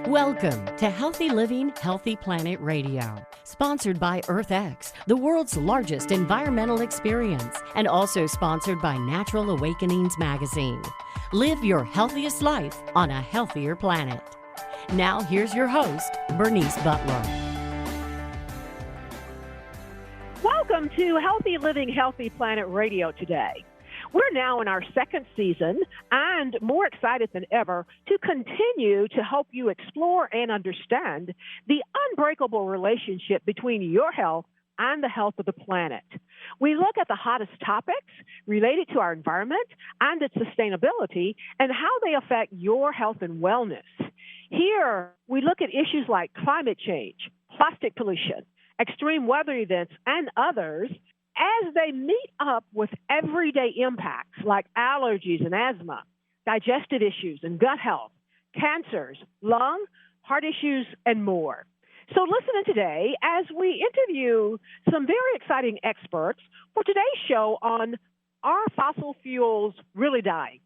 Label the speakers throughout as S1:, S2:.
S1: Welcome to Healthy Living, Healthy Planet Radio, sponsored by EarthX, the world's largest environmental experience, and also sponsored by Natural Awakenings magazine. Live your healthiest life on a healthier planet. Now here's your host, Bernice Butler.
S2: Welcome to Healthy Living, Healthy Planet Radio today. We're now in our second season and more excited than ever to continue to help you explore and understand the unbreakable relationship between your health and the health of the planet. We look at the hottest topics related to our environment and its sustainability and how they affect your health and wellness. Here, we look at issues like climate change, plastic pollution, extreme weather events, and others as they meet up with everyday impacts like allergies and asthma, digestive issues and gut health, cancers, lung, heart issues, and more. So listen in today as we interview some very exciting experts for today's show on Are Fossil Fuels Really Dying?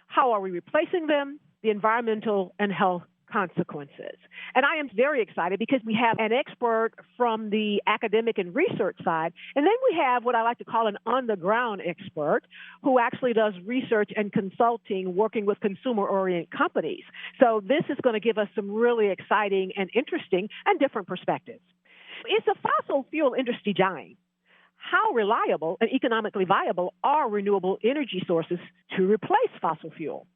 S2: How are we replacing them? The environmental and health consequences. And I am very excited because we have an expert from the academic and research side, and then we have what I like to call an on-the-ground expert who actually does research and consulting working with consumer-oriented companies. So this is going to give us some really exciting and interesting and different perspectives. Is the fossil fuel industry dying? How reliable and economically viable are renewable energy sources to replace fossil fuel?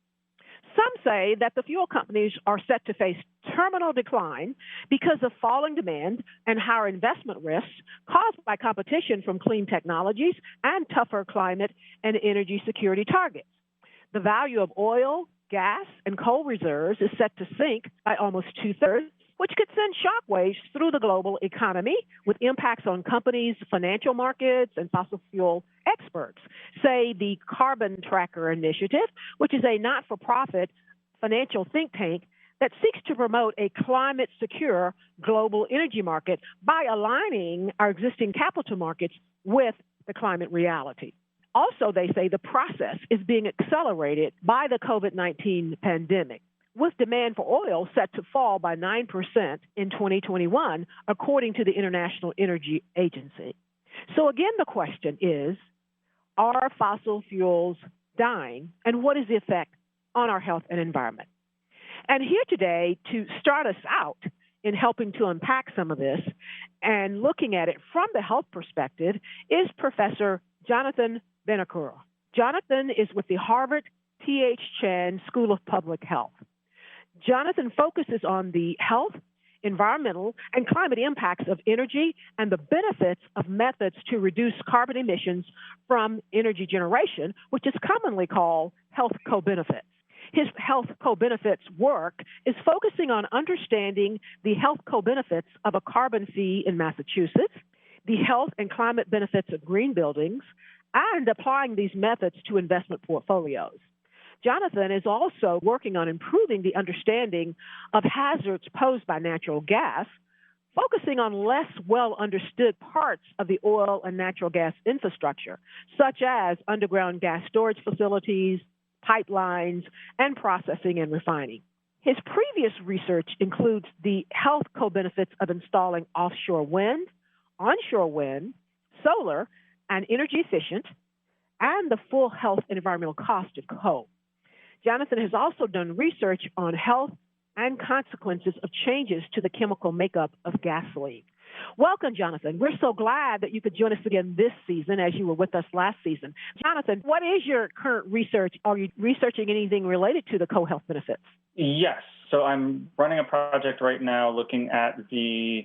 S2: Some say that the fuel companies are set to face terminal decline because of falling demand and higher investment risks caused by competition from clean technologies and tougher climate and energy security targets. The value of oil, gas, and coal reserves is set to sink by almost two-thirds, which could send shockwaves through the global economy with impacts on companies, financial markets, and fossil fuel experts. Say the Carbon Tracker Initiative, which is a not-for-profit financial think tank that seeks to promote a climate-secure global energy market by aligning our existing capital markets with the climate reality. Also, they say the process is being accelerated by the COVID-19 pandemic, with demand for oil set to fall by 9% in 2021, according to the International Energy Agency. So again, the question is, are fossil fuels dying, and what is the effect on our health and environment? And here today to start us out in helping to unpack some of this and looking at it from the health perspective is Professor Jonathan Buonocore. Jonathan is with the Harvard T.H. Chan School of Public Health. Jonathan focuses on the health, environmental, and climate impacts of energy and the benefits of methods to reduce carbon emissions from energy generation, which is commonly called health co-benefits. His health co-benefits work is focusing on understanding the health co-benefits of a carbon fee in Massachusetts, the health and climate benefits of green buildings, and applying these methods to investment portfolios. Jonathan is also working on improving the understanding of hazards posed by natural gas, focusing on less well-understood parts of the oil and natural gas infrastructure, such as underground gas storage facilities, pipelines, and processing and refining. His previous research includes the health co-benefits of installing offshore wind, onshore wind, solar, and energy efficient, and the full health and environmental cost of coal. Jonathan has also done research on health and consequences of changes to the chemical makeup of gasoline. Welcome, Jonathan. We're so glad that you could join us again this season as you were with us last season. Jonathan, what is your current research? Are you researching anything related to the co-health benefits?
S3: Yes. So I'm running a project right now looking at the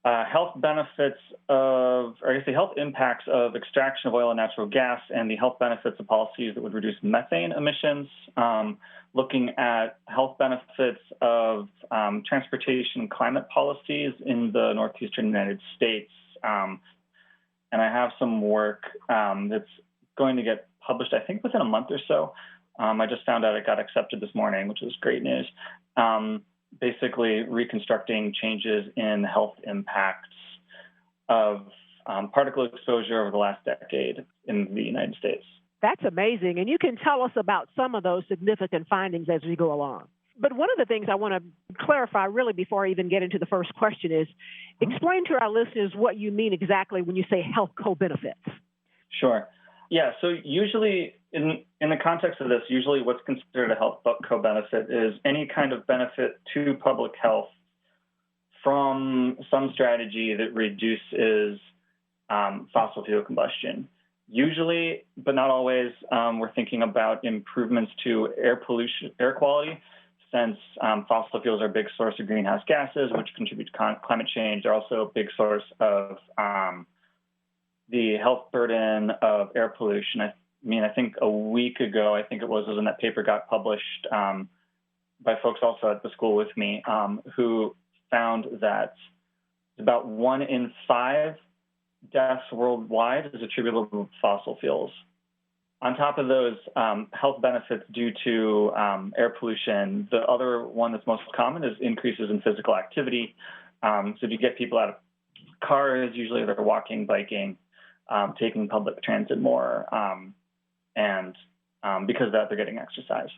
S3: health benefits of, or I guess the health impacts of extraction of oil and natural gas and the health benefits of policies that would reduce methane emissions, looking at health benefits of transportation climate policies in the northeastern United States. And I have some work that's going to get published, I think, within a month or so. I just found out it got accepted this morning, which was great news. Basically reconstructing changes in health impacts of particle exposure over the last decade in the United States.
S2: That's amazing. And you can tell us about some of those significant findings as we go along. But one of the things I want to clarify really before I even get into the first question is explain to our listeners what you mean exactly when you say health co-benefits.
S3: Sure. Yeah, so usually in the context of this, usually what's considered a health co-benefit is any kind of benefit to public health from some strategy that reduces fossil fuel combustion. Usually, but not always, we're thinking about improvements to air quality, since fossil fuels are a big source of greenhouse gases, which contribute to climate change. They're also a big source of the health burden of air pollution. I think a week ago, I think it was when that paper got published by folks also at the school with me, who found that about 1 in 5 deaths worldwide is attributable to fossil fuels. On top of those health benefits due to air pollution, the other one that's most common is increases in physical activity. So if you get people out of cars, usually they're walking, biking, taking public transit more, and because of that, they're getting exercise.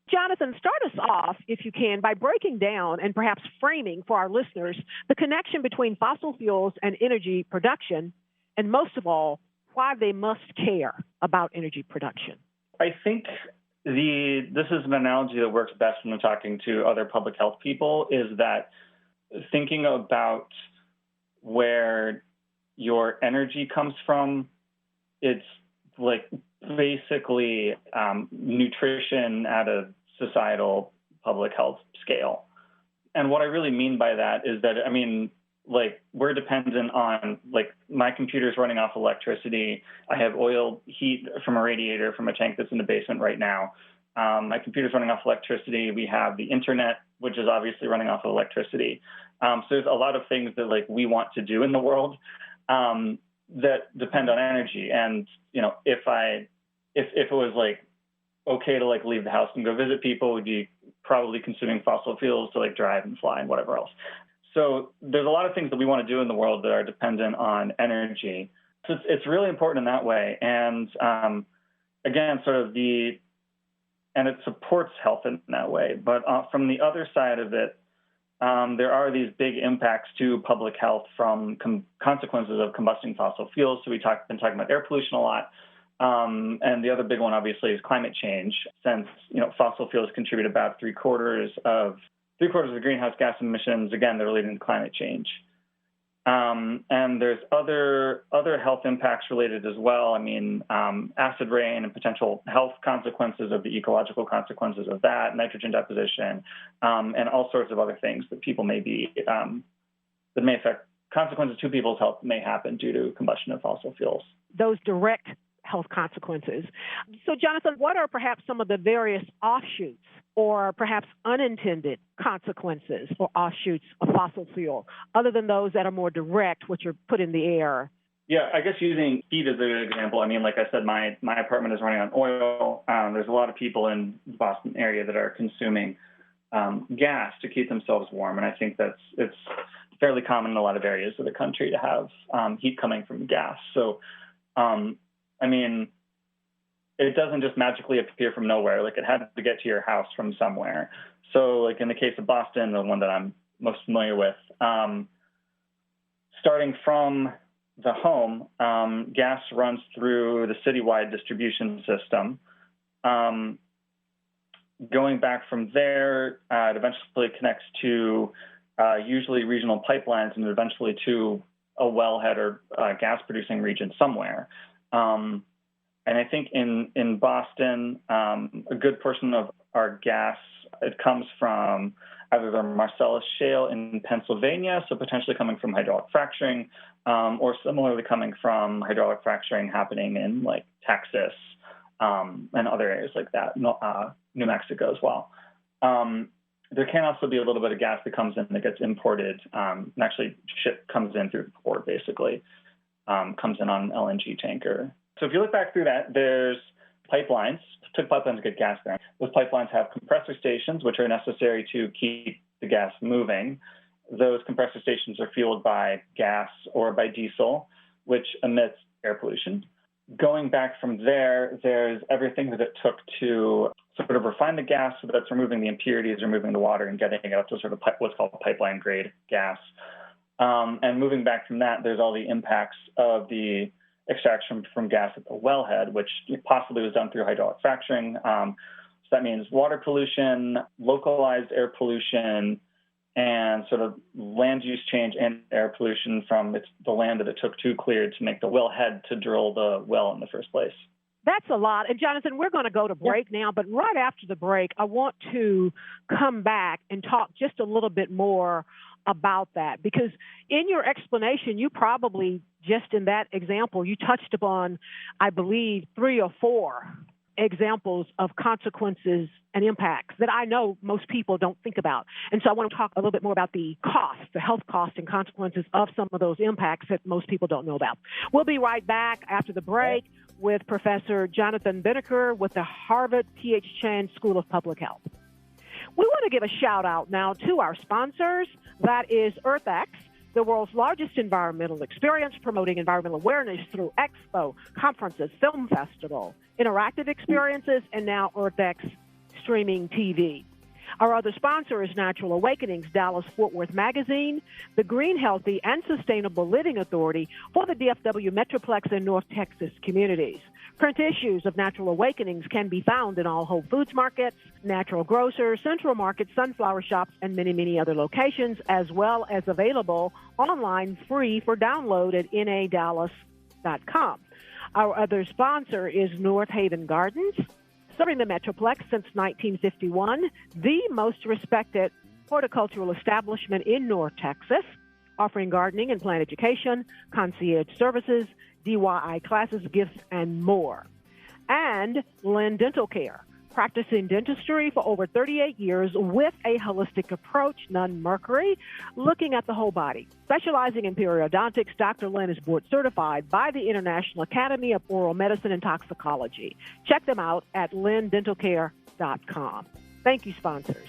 S2: Jonathan, start us off, if you can, by breaking down and perhaps framing for our listeners the connection between fossil fuels and energy production, and most of all, why they must care about energy production.
S3: I think this is an analogy that works best when I'm talking to other public health people, is that thinking about where your energy comes from, it's like basically nutrition at a societal public health scale. And what I really mean by that is that, we're dependent on, my computer's running off electricity. I have oil heat from a radiator from a tank that's in the basement right now. My computer's running off electricity. We have the internet, which is obviously running off of electricity. So there's a lot of things that we want to do in the world that depend on energy. And, if it was okay to leave the house and go visit people, we'd be probably consuming fossil fuels to drive and fly and whatever else. So there's a lot of things that we want to do in the world that are dependent on energy. So it's really important in that way. And again, and it supports health in that way. But from the other side of it, there are these big impacts to public health from consequences of combusting fossil fuels. So we've been talking about air pollution a lot. And the other big one, obviously, is climate change, since fossil fuels contribute about three quarters of the greenhouse gas emissions. Again, they're related to climate change. And there's other health impacts related as well. Acid rain and potential health consequences of the ecological consequences of that, nitrogen deposition, and all sorts of other things that people may be that may affect consequences to people's health may happen due to combustion of fossil fuels.
S2: Those direct health consequences. So, Jonathan, what are perhaps some of the various offshoots or perhaps unintended consequences or offshoots of fossil fuel, other than those that are more direct, which are put in the air?
S3: Yeah, I guess using heat as a good example. Like I said, my apartment is running on oil. There's a lot of people in the Boston area that are consuming gas to keep themselves warm, and I think it's fairly common in a lot of areas of the country to have heat coming from gas. So, it doesn't just magically appear from nowhere. It had to get to your house from somewhere. So, in the case of Boston, the one that I'm most familiar with, starting from the home, gas runs through the citywide distribution system. Going back from there, it eventually connects to usually regional pipelines and eventually to a wellhead or gas-producing region somewhere. And I think in Boston, a good portion of our gas, it comes from either the Marcellus Shale in Pennsylvania, so potentially coming from hydraulic fracturing, or similarly coming from hydraulic fracturing happening in Texas and other areas like that, New Mexico as well. There can also be a little bit of gas that comes in that gets imported, and actually comes in through the port, basically, comes in on an LNG tanker. So if you look back through that, there's pipelines. It took pipelines to get gas there. Those pipelines have compressor stations, which are necessary to keep the gas moving. Those compressor stations are fueled by gas or by diesel, which emits air pollution. going back from there, there's everything that it took to sort of refine the gas, so that's removing the impurities, removing the water, and getting it up to sort of what's called pipeline grade gas. And moving back from that, there's all the impacts of the extraction from gas at the wellhead, which possibly was done through hydraulic fracturing. So that means water pollution, localized air pollution, and sort of land use change and air pollution from the land that it took to clear to make the wellhead to drill the well in the first place.
S2: That's a lot. And Jonathan, we're going to go to break now, but right after the break, I want to come back and talk just a little bit more about that, because in your explanation, you probably just in that example, you touched upon, I believe, 3 or 4 examples of consequences and impacts that I know most people don't think about. And so I want to talk a little bit more about the cost, the health cost and consequences of some of those impacts that most people don't know about. We'll be right back after the break with Professor Jonathan Buonocore with the Harvard T.H. Chan School of Public Health. We want to give a shout out now to our sponsors. That is EarthX, the world's largest environmental experience, promoting environmental awareness through expo, conferences, film festival, interactive experiences, and now EarthX streaming TV. Our other sponsor is Natural Awakenings, Dallas-Fort Worth Magazine, the Green, Healthy, and Sustainable Living Authority for the DFW Metroplex and North Texas communities. Print issues of Natural Awakenings can be found in all Whole Foods markets, natural grocers, Central Market, sunflower shops, and many, many other locations, as well as available online free for download at nadallas.com. Our other sponsor is North Haven Gardens, serving the Metroplex since 1951, the most respected horticultural establishment in North Texas, offering gardening and plant education, concierge services, DIY classes, gifts, and more. And Lynn Dental Care, practicing dentistry for over 38 years with a holistic approach, none mercury, looking at the whole body. Specializing in periodontics, Dr. Lynn is board certified by the International Academy of Oral Medicine and Toxicology. Check them out at lindentalcare.com. Thank you, sponsors.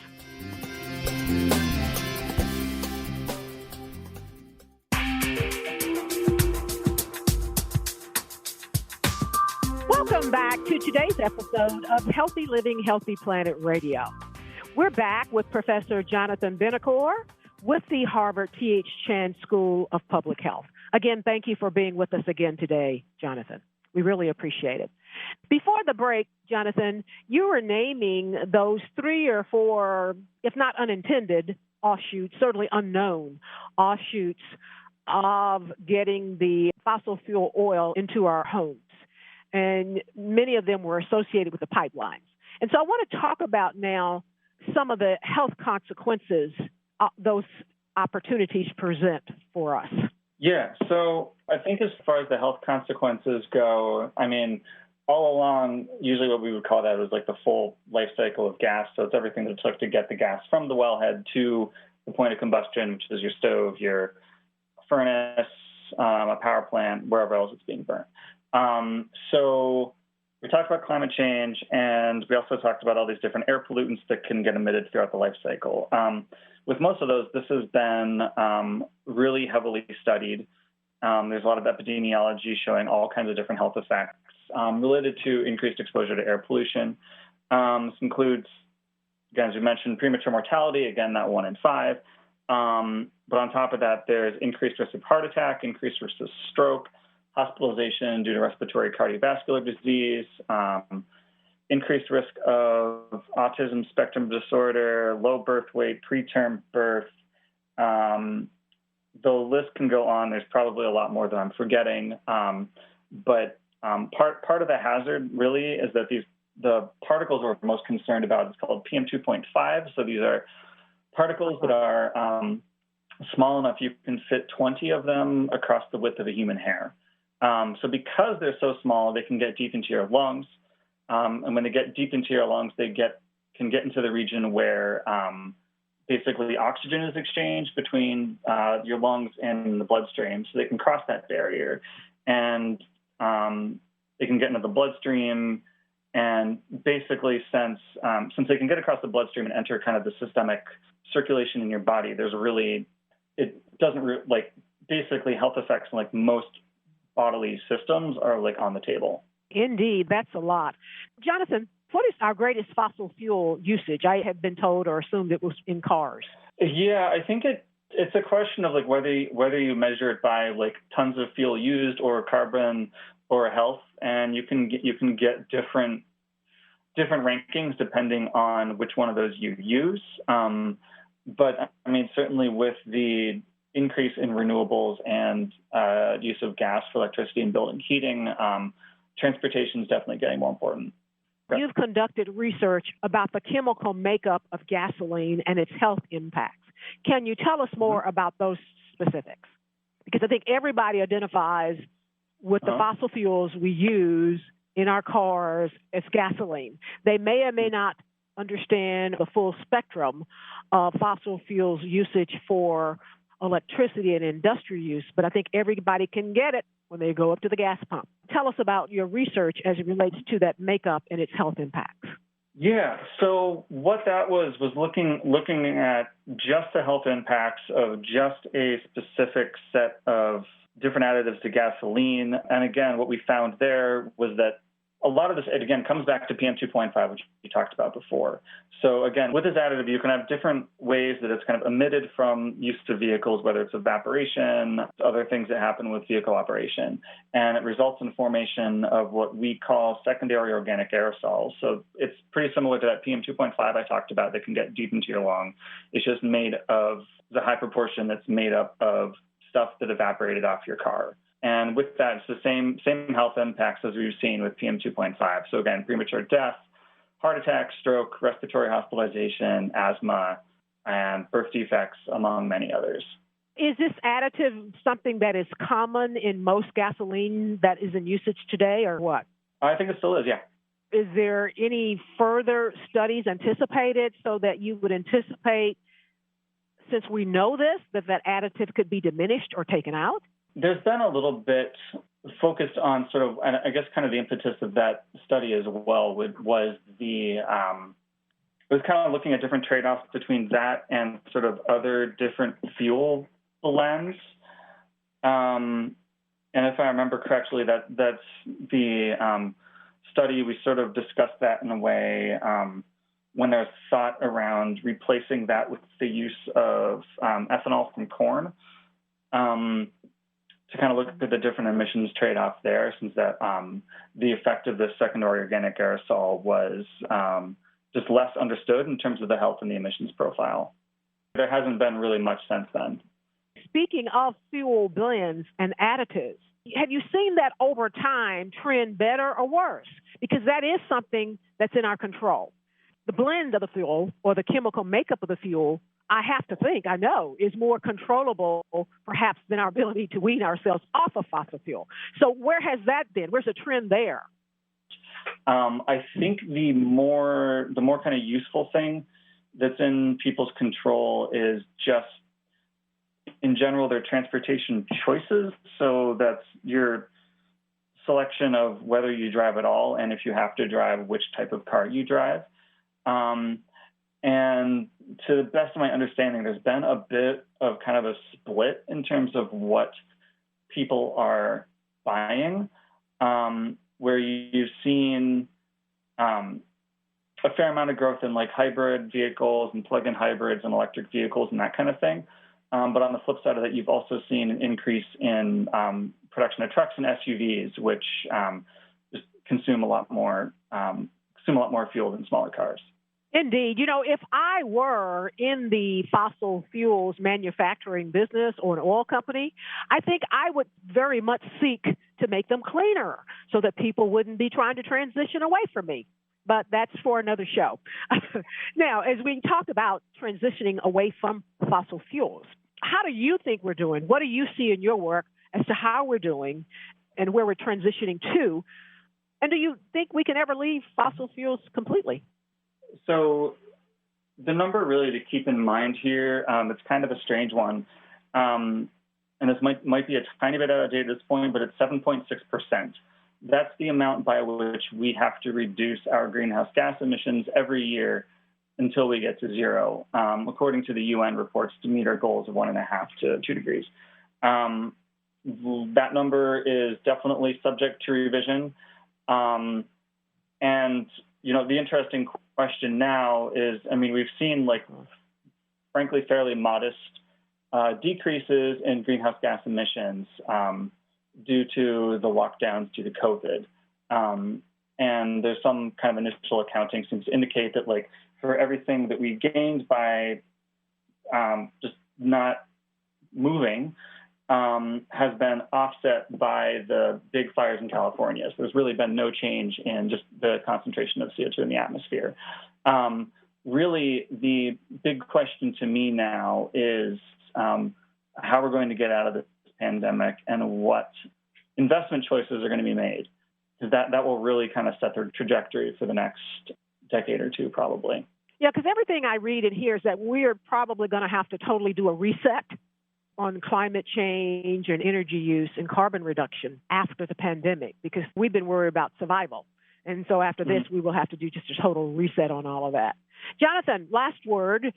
S2: Welcome back to today's episode of Healthy Living, Healthy Planet Radio. We're back with Professor Jonathan Buonocore with the Harvard T.H. Chan School of Public Health. Again, thank you for being with us again today, Jonathan. We really appreciate it. Before the break, Jonathan, you were naming those 3 or 4, if not unintended, offshoots, certainly unknown offshoots of getting the fossil fuel oil into our homes. And many of them were associated with the pipelines. And so I want to talk about now some of the health consequences those opportunities present for us.
S3: Yeah, so I think as far as the health consequences go, I mean, all along, usually what we would call that was like the full life cycle of gas. So it's everything that it took to get the gas from the wellhead to the point of combustion, which is your stove, your furnace, a power plant, wherever else it's being burnt. So we talked about climate change, and we also talked about all these different air pollutants that can get emitted throughout the life cycle. With most of those, this has been really heavily studied. There's a lot of epidemiology showing all kinds of different health effects related to increased exposure to air pollution. This includes, again, as we mentioned, premature mortality, again, that 1 in 5. But on top of that, there's increased risk of heart attack, increased risk of stroke, hospitalization due to respiratory cardiovascular disease, increased risk of autism spectrum disorder, low birth weight, preterm birth. The list can go on. There's probably a lot more that I'm forgetting. But part of the hazard really is that the particles we're most concerned about is called PM2.5. So these are particles that are small enough you can fit 20 of them across the width of a human hair. So because they're so small, they can get deep into your lungs. And when they get deep into your lungs, they can get into the region where basically oxygen is exchanged between your lungs and the bloodstream. So they can cross that barrier, and they can get into the bloodstream. And basically, since they can get across the bloodstream and enter kind of the systemic circulation in your body, basically health effects like most bodily systems are like on the table.
S2: Indeed, that's a lot. Jonathan, what is our greatest fossil fuel usage? I have been told or assumed it was in cars.
S3: Yeah, I think it's a question of like whether you measure it by like tons of fuel used or carbon or health, and you can get different rankings depending on which one of those you use. But I mean, certainly with the increase in renewables and use of gas for electricity and building heating, transportation is definitely getting more important.
S2: You've conducted research about the chemical makeup of gasoline and its health impacts. Can you tell us more about those specifics? Because I think everybody identifies with the fossil fuels we use in our cars as gasoline. They may or may not understand the full spectrum of fossil fuels usage for electricity and industrial use, but I think everybody can get it when they go up to the gas pump. Tell us about your research as it relates to that makeup and its health impacts.
S3: Yeah, so what that was looking at just the health impacts of just a specific set of different additives to gasoline. And again, what we found there was that a lot of this, it again comes back to PM 2.5, which we talked about before. So again, with this additive, you can have different ways that it's kind of emitted from use to vehicles, whether it's evaporation, other things that happen with vehicle operation. And it results in formation of what we call secondary organic aerosols. So it's pretty similar to that PM 2.5 I talked about that can get deep into your lung. It's just made of the high proportion that's made up of stuff that evaporated off your car. And with that, it's the same health impacts as we've seen with PM 2.5. So again, premature death, heart attack, stroke, respiratory hospitalization, asthma, and birth defects, among many others.
S2: Is this additive something that is common in most gasoline that is in usage today, or what?
S3: I think it still is, yeah.
S2: Is there any further studies anticipated so that you would anticipate, since we know this, that additive could be diminished or taken out?
S3: There's been a little bit focused on sort of, and I guess kind of the impetus of that study as well was it was kind of looking at different trade-offs between that and sort of other different fuel blends. And if I remember correctly, that's the study, we sort of discussed that in a way when there's thought around replacing that with the use of ethanol from corn. To kind of look at the different emissions trade-off there, since that the effect of the secondary organic aerosol was just less understood in terms of the health and the emissions profile. There hasn't been really much since then.
S2: Speaking of fuel blends and additives, have you seen that over time trend better or worse? Because that is something that's in our control. The blend of the fuel or the chemical makeup of the fuel, I have to think, I know, is more controllable perhaps than our ability to wean ourselves off of fossil fuel. So where has that been? Where's the trend there?
S3: I think the more kind of useful thing that's in people's control is just, in general, their transportation choices. So that's your selection of whether you drive at all, and if you have to drive, which type of car you drive. And to the best of my understanding, there's been a bit of kind of a split in terms of what people are buying, where you've seen a fair amount of growth in like hybrid vehicles and plug-in hybrids and electric vehicles and that kind of thing. But on the flip side of that, you've also seen an increase in production of trucks and SUVs, which just consume a lot more fuel than smaller cars.
S2: Indeed. You know, if I were in the fossil fuels manufacturing business or an oil company, I think I would very much seek to make them cleaner so that people wouldn't be trying to transition away from me. But that's for another show. Now, as we talk about transitioning away from fossil fuels, how do you think we're doing? What do you see in your work as to how we're doing and where we're transitioning to? And do you think we can ever leave fossil fuels completely?
S3: So the number really to keep in mind here, it's kind of a strange one. And this might be a tiny bit outdated at this point, but it's 7.6%. That's the amount by which we have to reduce our greenhouse gas emissions every year until we get to zero, according to the UN reports, to meet our goals of 1.5 to 2 degrees. that number is definitely subject to revision. And, the interesting question now is, we've seen frankly, fairly modest decreases in greenhouse gas emissions due to the lockdowns due to COVID. And there's some kind of initial accounting seems to indicate that for everything that we gained by just not moving has been offset by the big fires in California. So there's really been no change in just the concentration of CO2 in the atmosphere. Really, the big question to me now is how we're going to get out of this pandemic and what investment choices are going to be made. Because that will really kind of set the trajectory for the next decade or two, probably.
S2: Yeah, because everything I read and hear is that we're probably going to have to totally do a reset on climate change and energy use and carbon reduction after the pandemic, because we've been worried about survival. And so after this, we will have to do just a total reset on all of that. Jonathan, last word.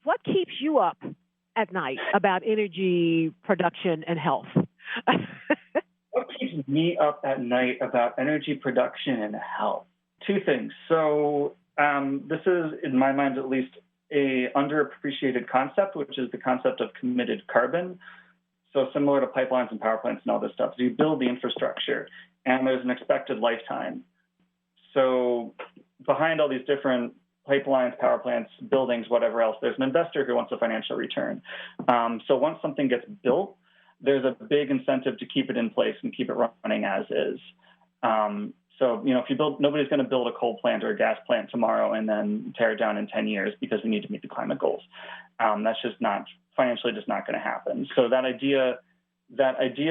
S2: What keeps you up at night about energy production and health?
S3: What keeps me up at night about energy production and health? Two things. So this is, in my mind at least, a underappreciated concept, which is the concept of committed carbon. So similar to pipelines and power plants and all this stuff, so you build the infrastructure, and there's an expected lifetime. So behind all these different pipelines, power plants, buildings, whatever else, there's an investor who wants a financial return. So once something gets built, there's a big incentive to keep it in place and keep it running as is. So, if you build, nobody's going to build a coal plant or a gas plant tomorrow and then tear it down in 10 years because we need to meet the climate goals. That's just not, financially just not going to happen. So that idea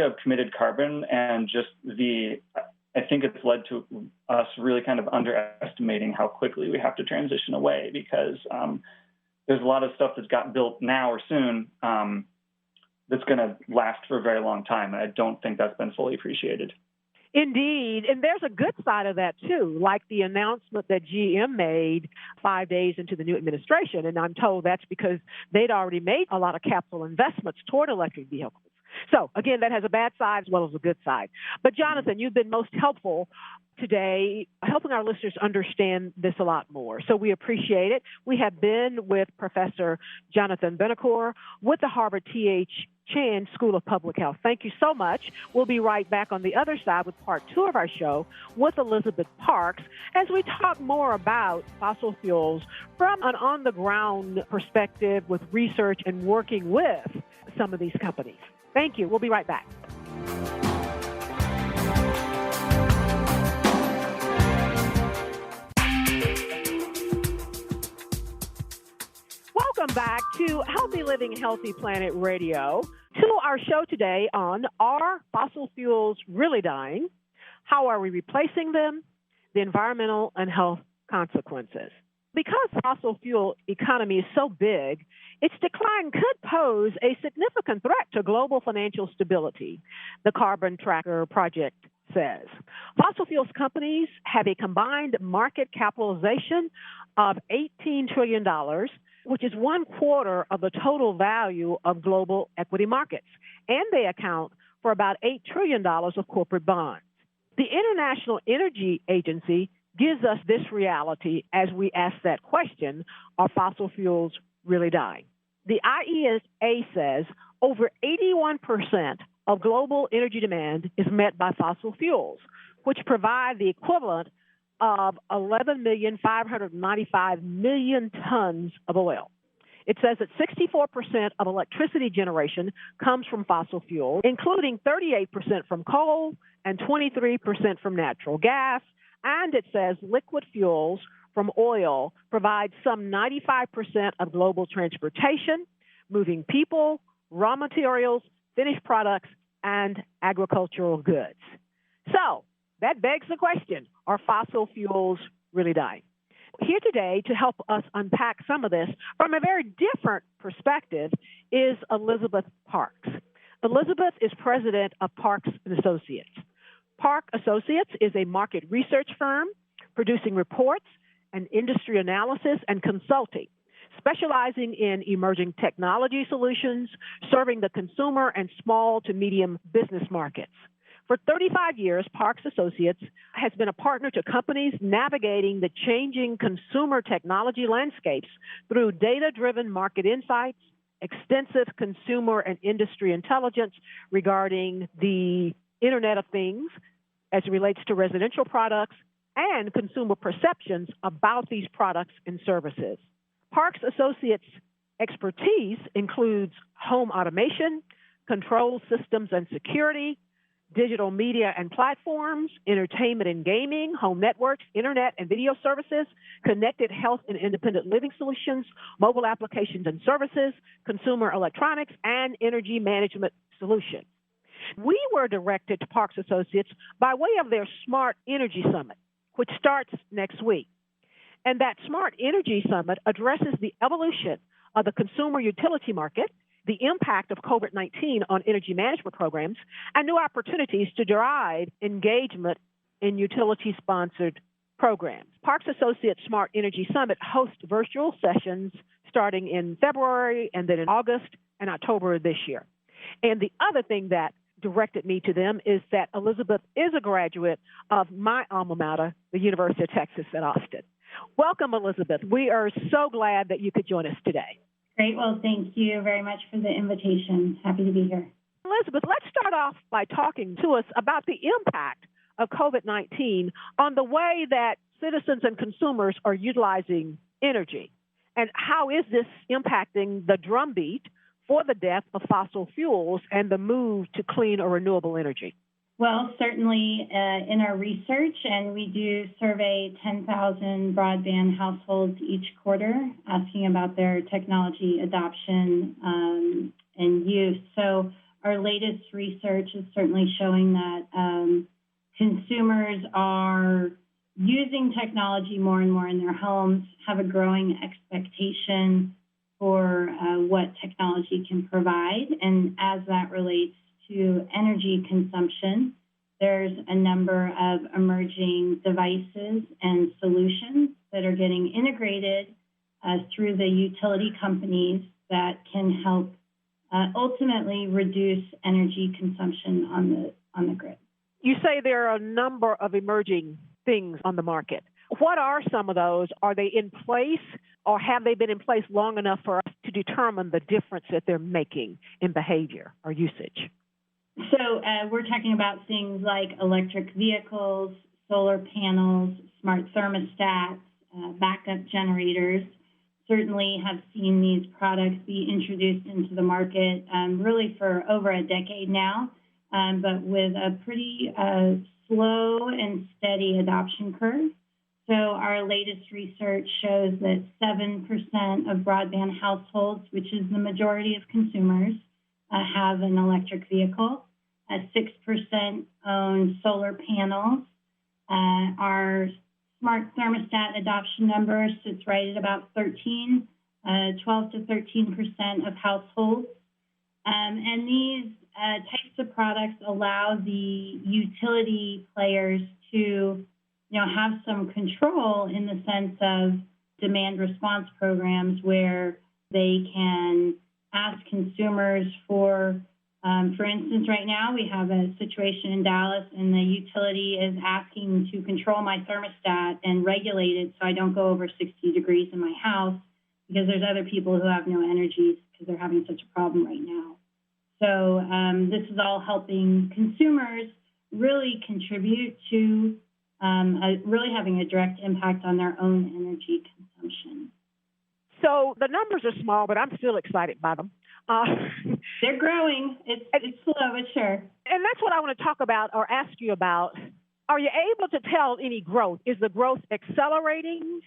S3: of committed carbon and just I think it's led to us really kind of underestimating how quickly we have to transition away, because there's a lot of stuff that's got built now or soon that's going to last for a very long time. And I don't think that's been fully appreciated.
S2: Indeed. And there's a good side of that, too, like the announcement that GM made 5 days into the new administration. And I'm told that's because they'd already made a lot of capital investments toward electric vehicles. So, again, that has a bad side as well as a good side. But, Jonathan, you've been most helpful today, helping our listeners understand this a lot more. So we appreciate it. We have been with Professor Jonathan Buonocore with the Harvard T.H. Chan School of Public Health. Thank you so much. We'll be right back on the other side with part 2 of our show with Elizabeth Parks as we talk more about fossil fuels from an on-the-ground perspective with research and working with some of these companies. Thank you. We'll be right back. Welcome back to Healthy Living, Healthy Planet Radio, to our show today on Are Fossil Fuels Really Dying? How are we replacing them? The environmental and health consequences. Because fossil fuel economy is so big, its decline could pose a significant threat to global financial stability, the Carbon Tracker Project says. Fossil fuels companies have a combined market capitalization of $18 trillion, which is 1/4 of the total value of global equity markets, and they account for about $8 trillion of corporate bonds. The International Energy Agency gives us this reality as we ask that question, are fossil fuels really dying? The IEA says over 81% of global energy demand is met by fossil fuels, which provide the equivalent of 11,595,000,000 tons of oil. It says that 64% of electricity generation comes from fossil fuels, including 38% from coal and 23% from natural gas. And it says liquid fuels from oil provide some 95% of global transportation, moving people, raw materials, finished products, and agricultural goods. So that begs the question, are fossil fuels really dying? Here today to help us unpack some of this from a very different perspective is Elizabeth Parks. Elizabeth is president of Parks & Associates. Park Associates is a market research firm producing reports and industry analysis and consulting. specializing in emerging technology solutions, serving the consumer and small to medium business markets. For 35 years, Parks Associates has been a partner to companies navigating the changing consumer technology landscapes through data-driven market insights, extensive consumer and industry intelligence regarding the Internet of Things as it relates to residential products, and consumer perceptions about these products and services. Parks Associates' expertise includes home automation, control systems and security, digital media and platforms, entertainment and gaming, home networks, internet and video services, connected health and independent living solutions, mobile applications and services, consumer electronics, and energy management solutions. We were directed to Parks Associates by way of their Smart Energy Summit, which starts next week. And that Smart Energy Summit addresses the evolution of the consumer utility market, the impact of COVID-19 on energy management programs, and new opportunities to drive engagement in utility-sponsored programs. Parks Associates Smart Energy Summit hosts virtual sessions starting in February and then in August and October of this year. And the other thing that directed me to them is that Elizabeth is a graduate of my alma mater, the University of Texas at Austin. Welcome, Elizabeth. We are so glad that you could join us today.
S4: Great. Well, thank you very much for the invitation. Happy to be here.
S2: Elizabeth, let's start off by talking to us about the impact of COVID-19 on the way that citizens and consumers are utilizing energy. And how is this impacting the drumbeat for the death of fossil fuels and the move to clean or renewable energy?
S4: Well, certainly in our research, and we do survey 10,000 broadband households each quarter, asking about their technology adoption and use. So our latest research is certainly showing that consumers are using technology more and more in their homes, have a growing expectation for what technology can provide. And as that relates to energy consumption, there's a number of emerging devices and solutions that are getting integrated through the utility companies that can help ultimately reduce energy consumption on the grid. You
S2: say there are a number of emerging things on the market. What are some of those? Are they in place, or have they been in place long enough for us to determine the difference that they're making in behavior or usage?
S4: So we're talking about things like electric vehicles, solar panels, smart thermostats, backup generators. Certainly have seen these products be introduced into the market really for over a decade now, but with a pretty slow and steady adoption curve. So our latest research shows that 7% of broadband households, which is the majority of consumers, have an electric vehicle. 6% own solar panels. Our smart thermostat adoption number sits right at about 12 to 13% of households. And these types of products allow the utility players to have some control in the sense of demand response programs where they can ask consumers for instance, right now we have a situation in Dallas and the utility is asking to control my thermostat and regulate it so I don't go over 60 degrees in my house because there's other people who have no energy because they're having such a problem right now. So this is all helping consumers really contribute to really having a direct impact on their own energy consumption.
S2: So the numbers are small, but I'm still excited by them.
S4: They're growing. It's slow, but sure.
S2: And that's what I want to talk about or ask you about. Are you able to tell any growth? Is the growth accelerating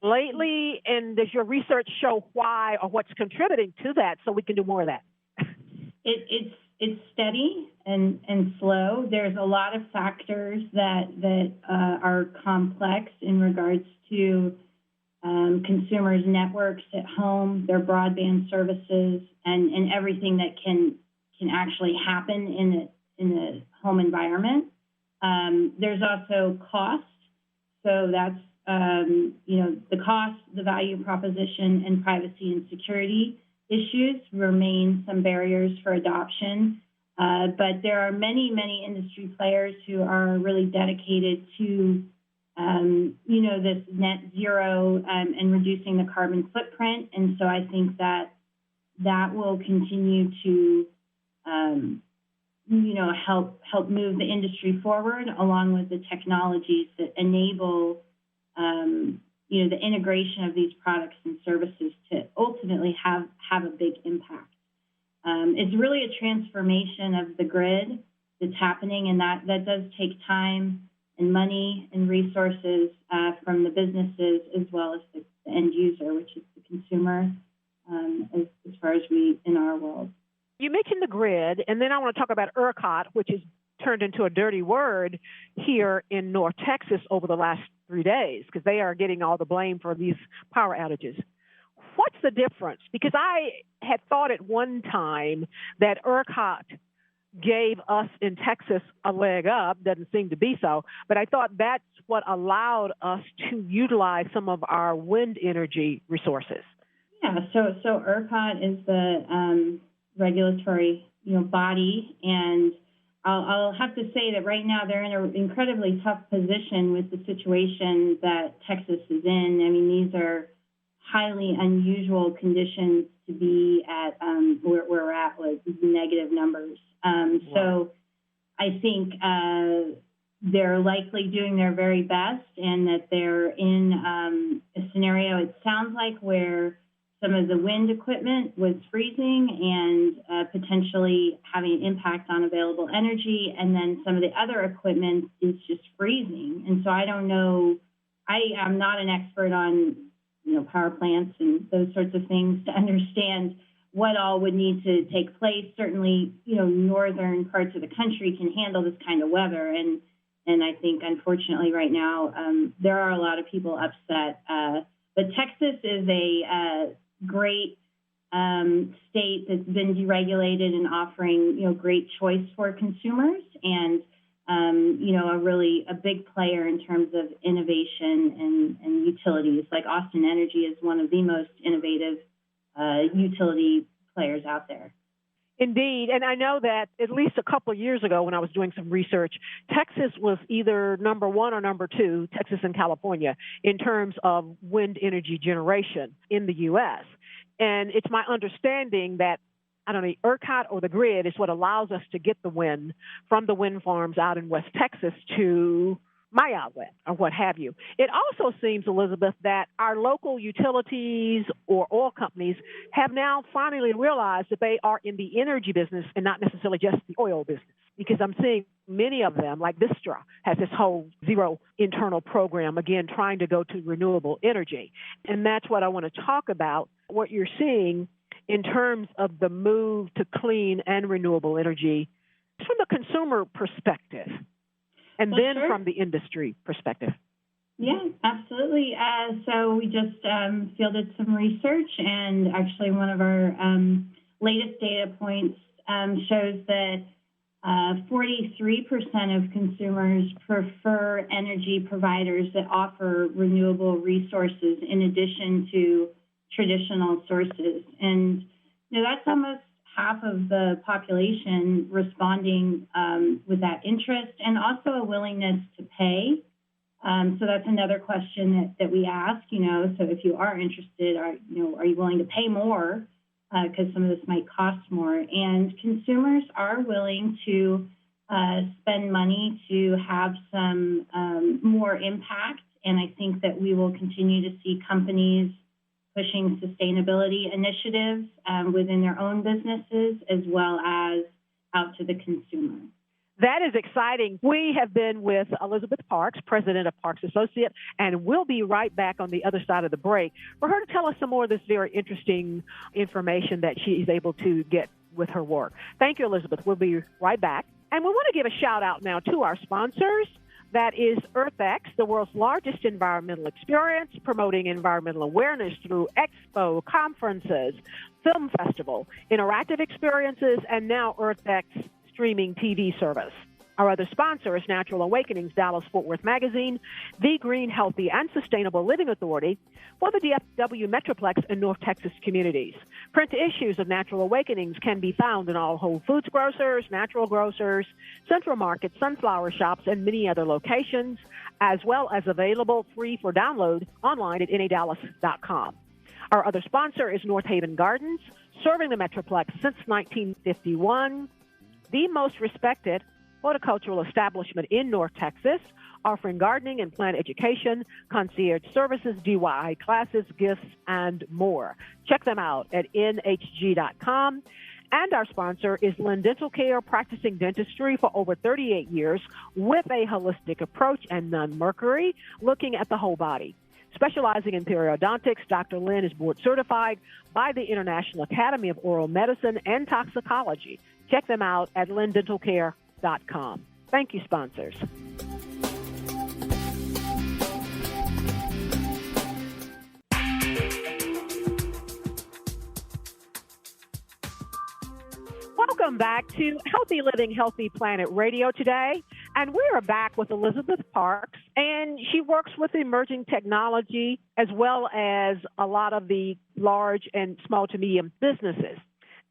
S2: lately? And does your research show why or what's contributing to that so we can do more of that?
S4: It's steady and slow. There's a lot of factors that are complex in regards to consumers' networks at home, their broadband services, and everything that can actually happen in a home environment. There's also cost. So that's the cost, the value proposition, and privacy and security issues remain some barriers for adoption. But there are many, many industry players who are really dedicated to, this net zero and reducing the carbon footprint. And so I think that will continue to, help move the industry forward, along with the technologies that enable, the integration of these products and services to ultimately have a big impact. It's really a transformation of the grid that's happening, and that does take time and money and resources from the businesses as well as the end user, which is the consumer, as far as we in our world.
S2: You mentioned the grid, and then I want to talk about ERCOT, which is turned into a dirty word here in North Texas over the last 3 days, because they are getting all the blame for these power outages. What's the difference? Because I had thought at one time that ERCOT gave us in Texas a leg up. Doesn't seem to be so, but I thought that's what allowed us to utilize some of our wind energy resources.
S4: Yeah, so ERCOT is the regulatory body, and I'll have to say that right now they're in an incredibly tough position with the situation that Texas is in. I mean, these are highly unusual conditions to be at where we're at with negative numbers. So I think they're likely doing their very best, and that they're in a scenario, it sounds like, where some of the wind equipment was freezing and potentially having an impact on available energy, and then some of the other equipment is just freezing. And so I don't know, I'm not an expert on power plants and those sorts of things to understand what all would need to take place. Certainly, northern parts of the country can handle this kind of weather, and I think, unfortunately, right now, there are a lot of people upset. But Texas is a great state that's been deregulated and offering, great choice for consumers, and a big player in terms of innovation and utilities. Like Austin Energy is one of the most innovative utility players out there.
S2: Indeed. And I know that at least a couple of years ago when I was doing some research, Texas was either number one or number two, Texas and California, in terms of wind energy generation in the U.S. And it's my understanding that, ERCOT or the grid is what allows us to get the wind from the wind farms out in West Texas to my outlet or what have you. It also seems, Elizabeth, that our local utilities or oil companies have now finally realized that they are in the energy business and not necessarily just the oil business, because I'm seeing many of them, like Vistra, has this whole zero internal program, again, trying to go to renewable energy. And that's what I want to talk about, what you're seeing in terms of the move to clean and renewable energy from the consumer perspective. And then
S4: sure.
S2: From the industry perspective.
S4: Yeah, absolutely. So we just fielded some research, and actually one of our latest data points shows that 43% of consumers prefer energy providers that offer renewable resources in addition to traditional sources. And that's almost half of the population responding with that interest, and also a willingness to pay. So that's another question that we ask, so if you are interested, are you willing to pay more? Because some of this might cost more. And consumers are willing to spend money to have some more impact. And I think that we will continue to see companies pushing sustainability initiatives within their own businesses, as well as out to the consumer.
S2: That is exciting. We have been with Elizabeth Parks, president of Parks Associates, and we'll be right back on the other side of the break for her to tell us some more of this very interesting information that she is able to get with her work. Thank you, Elizabeth. We'll be right back. And we want to give a shout out now to our sponsors. That is EarthX, the world's largest environmental experience, promoting environmental awareness through expo, conferences, film festival, interactive experiences, and now EarthX streaming TV service. Our other sponsor is Natural Awakenings Dallas-Fort Worth Magazine, the green, healthy, and sustainable living authority for the DFW Metroplex and North Texas communities. Print issues of Natural Awakenings can be found in all Whole Foods grocers, natural grocers, Central Market, sunflower shops, and many other locations, as well as available free for download online at nadallas.com. Our other sponsor is North Haven Gardens, serving the Metroplex since 1951, the most respected horticultural establishment in North Texas, offering gardening and plant education, concierge services, DIY classes, gifts, and more. Check them out at nhg.com. And our sponsor is Lynn Dental Care, practicing dentistry for over 38 years with a holistic approach and non-mercury, looking at the whole body. Specializing in periodontics, Dr. Lynn is board certified by the International Academy of Oral Medicine and Toxicology. Check them out at lynndentalcare.com. Thank you, sponsors. Welcome back to Healthy Living, Healthy Planet Radio today. And we are back with Elizabeth Parks, and she works with emerging technology as well as a lot of the large and small to medium businesses.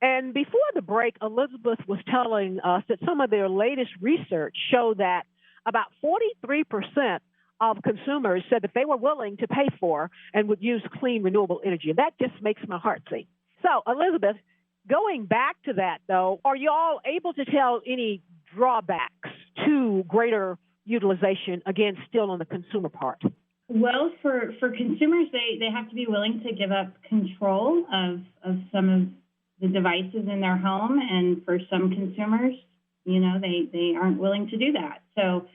S2: And before the break, Elizabeth was telling us that some of their latest research showed that about 43% of consumers said that they were willing to pay for and would use clean, renewable energy. And that just makes my heart sing. So, Elizabeth, going back to that, though, are you all able to tell any drawbacks to greater utilization, again, still on the consumer part?
S4: Well, for consumers, they have to be willing to give up control of some of the devices in their home, and for some consumers, they aren't willing to do that. So,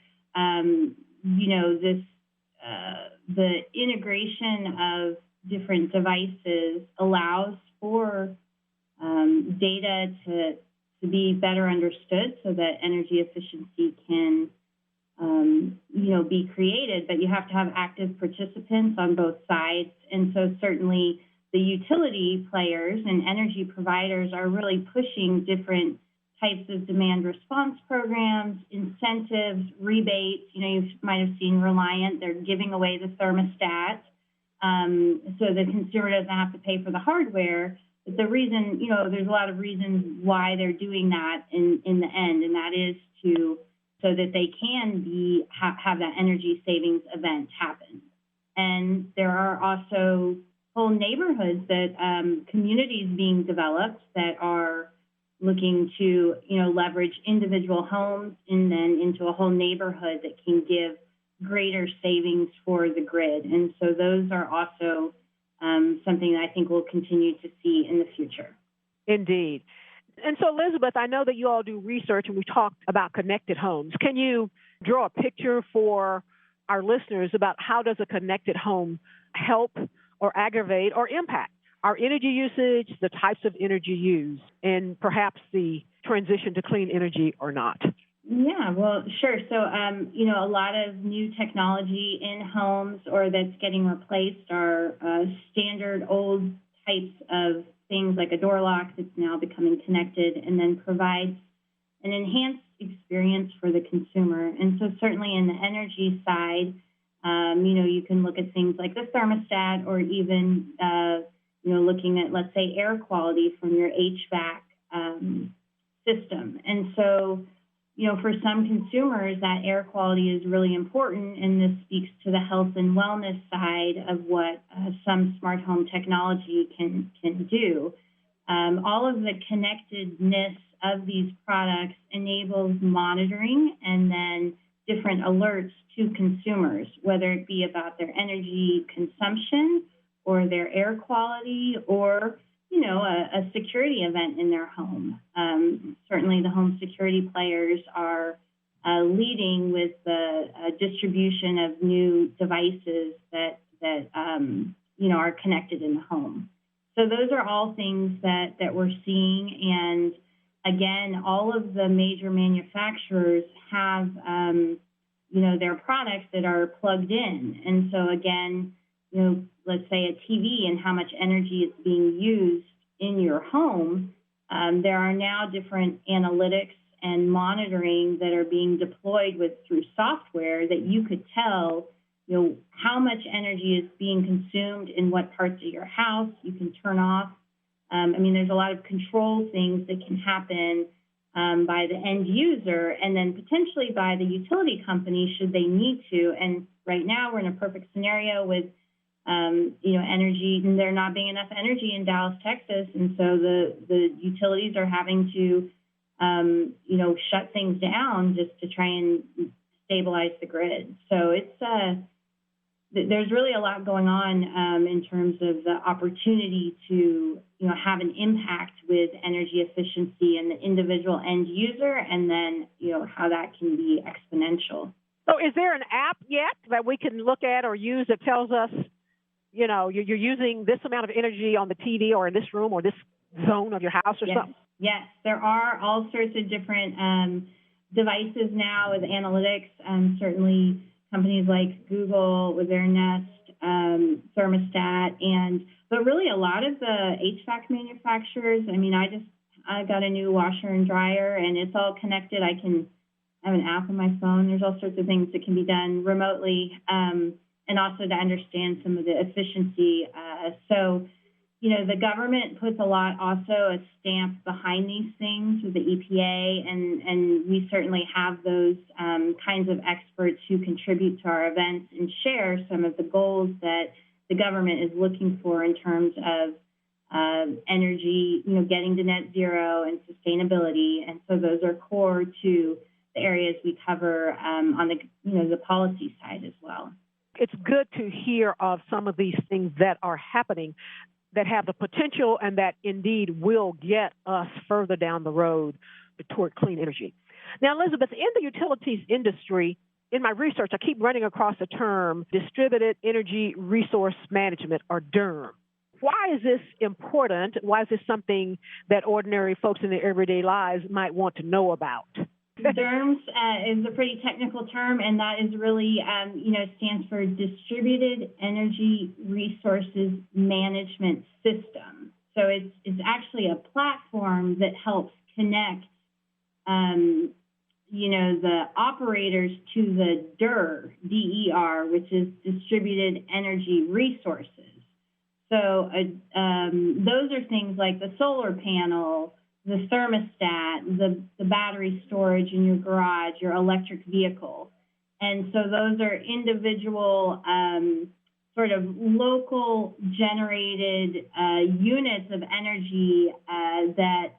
S4: the integration of different devices allows for data to be better understood so that energy efficiency can, be created, but you have to have active participants on both sides. And so certainly the utility players and energy providers are really pushing different types of demand response programs, incentives, rebates. You might have seen Reliant, they're giving away the thermostat so the consumer doesn't have to pay for the hardware. But the reason, there's a lot of reasons why they're doing that in the end, and that is so that they can have that energy savings event happen. And there are also whole neighborhoods that communities being developed that are looking to, leverage individual homes and then into a whole neighborhood that can give greater savings for the grid. And so those are also something that I think we'll continue to see in the future.
S2: Indeed. And so, Elizabeth, I know that you all do research and we talked about connected homes. Can you draw a picture for our listeners about how does a connected home help or aggravate or impact our energy usage, the types of energy used, and perhaps the transition to clean energy or not?
S4: Yeah, well, sure. So, a lot of new technology in homes or that's getting replaced are standard old types of things like a door lock that's now becoming connected and then provides an enhanced experience for the consumer. And so certainly in the energy side, you can look at things like the thermostat or even, looking at, let's say, air quality from your HVAC system. And so, for some consumers, that air quality is really important, and this speaks to the health and wellness side of what some smart home technology can do. All of the connectedness of these products enables monitoring and then different alerts to consumers, whether it be about their energy consumption or their air quality or a security event in their home. Certainly the home security players are leading with the distribution of new devices that are connected in the home. So those are all things that we're seeing. And again, all of the major manufacturers have, their products that are plugged in. And so again, let's say a TV and how much energy is being used in your home, there are now different analytics and monitoring that are being deployed through software that you could tell, how much energy is being consumed in what parts of your house. You can turn off. There's a lot of control things that can happen by the end user and then potentially by the utility company should they need to. And right now we're in a perfect scenario with, energy, and there not being enough energy in Dallas, Texas. And so the utilities are having to, shut things down just to try and stabilize the grid. So there's really a lot going on in terms of the opportunity to, have an impact with energy efficiency and the individual end user, and then, how that can be exponential.
S2: So is there an app yet that we can look at or use that tells us, you're using this amount of energy on the TV or in this room or this zone of your house or something?
S4: Yes, there are all sorts of different devices now with analytics. Certainly companies like Google with their Nest thermostat, but really a lot of the HVAC manufacturers. I got a new washer and dryer, and it's all connected. I have an app on my phone. There's all sorts of things that can be done remotely, and also to understand some of the efficiency. The government puts a stamp behind these things with the EPA, and we certainly have those kinds of experts who contribute to our events and share some of the goals that the government is looking for in terms of energy, getting to net zero and sustainability. And so those are core to the areas we cover on the policy side as well.
S2: It's good to hear of some of these things that are happening that have the potential and that indeed will get us further down the road toward clean energy. Now, Elizabeth, in the utilities industry, in my research, I keep running across the term Distributed Energy Resource Management, or DERM. Why is this important? Why is this something that ordinary folks in their everyday lives might want to know about?
S4: DERMS is a pretty technical term, and that is really, stands for Distributed Energy Resources Management System. So it's actually a platform that helps connect, the operators to the DER, which is Distributed Energy Resources. So those are things like the solar panel, the thermostat, the battery storage in your garage, your electric vehicle. And so those are individual sort of local generated units of energy that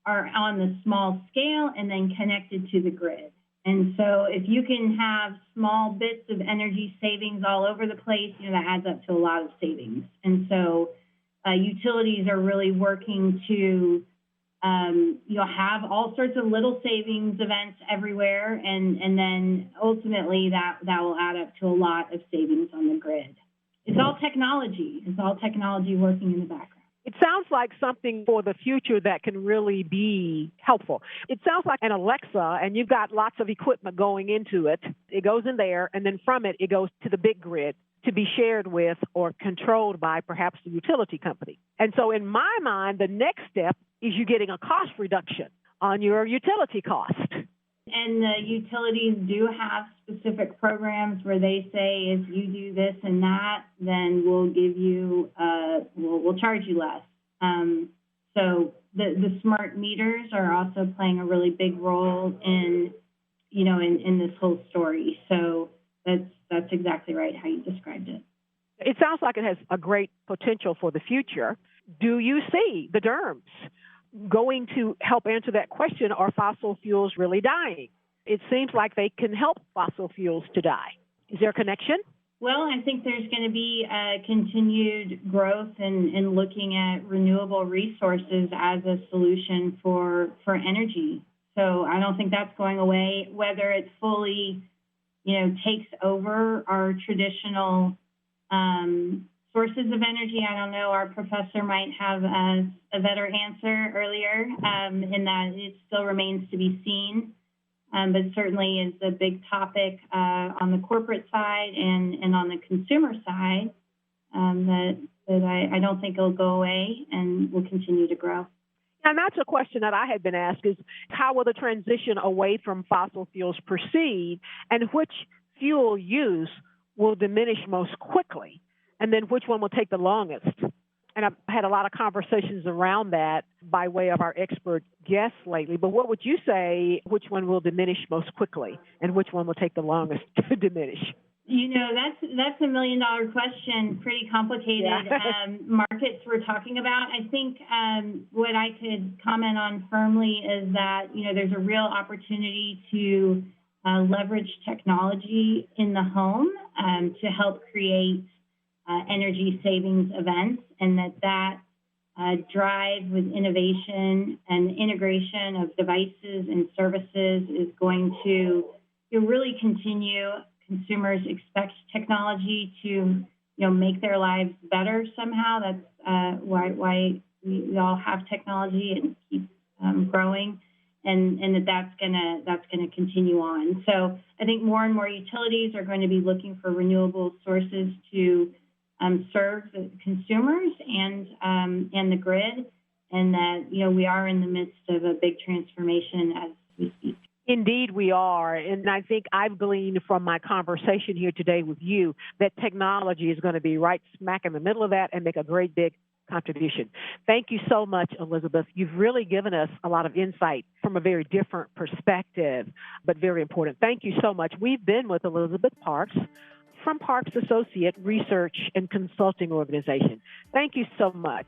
S4: are on the small scale and then connected to the grid. And so if you can have small bits of energy savings all over the place, that adds up to a lot of savings. And so utilities are really working to have all sorts of little savings events everywhere, and then ultimately that will add up to a lot of savings on the grid. It's all technology. It's all technology working in the background.
S2: It sounds like something for the future that can really be helpful. It sounds like an Alexa, and you've got lots of equipment going into it. It goes in there, and then from it goes to the big grid to be shared with or controlled by perhaps the utility company. And so in my mind, the next step is you getting a cost reduction on your utility cost.
S4: And the utilities do have specific programs where they say if you do this and that, then we'll give you, we'll charge you less. So the smart meters are also playing a really big role in this whole story. So that's exactly right how you described it.
S2: It sounds like it has a great potential for the future. Do you see the DERMS going to help answer that question? Are fossil fuels really dying? It seems like they can help fossil fuels to die. Is there a connection?
S4: Well, I think there's going to be continued growth in looking at renewable resources as a solution for energy. So I don't think that's going away. Whether it fully, takes over our traditional sources of energy, I don't know. Our professor might have a better answer earlier, in that it still remains to be seen. But certainly is a big topic on the corporate side and on the consumer side that I don't think it'll go away and will continue to grow.
S2: And that's a question that I had been asked is how will the transition away from fossil fuels proceed and which fuel use will diminish most quickly and then which one will take the longest? And I've had a lot of conversations around that by way of our expert guests lately. But what would you say, which one will diminish most quickly and which one will take the longest to diminish?
S4: That's $1 million question, pretty complicated markets we're talking about. I think what I could comment on firmly is that, there's a real opportunity to leverage technology in the home to help create energy savings events, and that drive with innovation and integration of devices and services is going to really continue. Consumers expect technology to, make their lives better somehow. That's why we all have technology and keep growing, and that's gonna continue on. So I think more and more utilities are going to be looking for renewable sources to serve the consumers and the grid, and that we are in the midst of a big transformation as we speak.
S2: Indeed, we are. And I think I've gleaned from my conversation here today with you that technology is going to be right smack in the middle of that and make a great big contribution. Thank you so much, Elizabeth. You've really given us a lot of insight from a very different perspective, but very important. Thank you so much. We've been with Elizabeth Parks from Parks Associate Research and Consulting Organization. Thank you so much.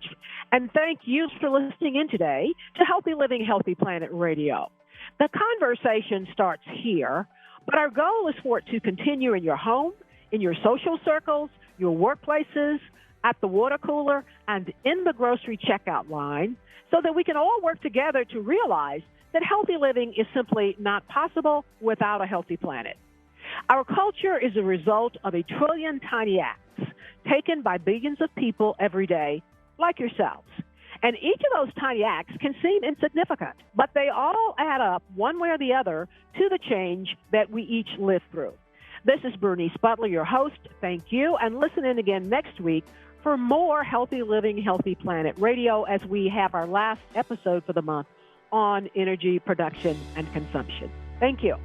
S2: And thank you for listening in today to Healthy Living, Healthy Planet Radio. The conversation starts here, but our goal is for it to continue in your home, in your social circles, your workplaces, at the water cooler, and in the grocery checkout line, so that we can all work together to realize that healthy living is simply not possible without a healthy planet. Our culture is a result of 1 trillion tiny acts taken by billions of people every day, like yourselves. And each of those tiny acts can seem insignificant, but they all add up one way or the other to the change that we each live through. This is Bernice Butler, your host. Thank you. And listen in again next week for more Healthy Living, Healthy Planet Radio as we have our last episode for the month on energy production and consumption. Thank you.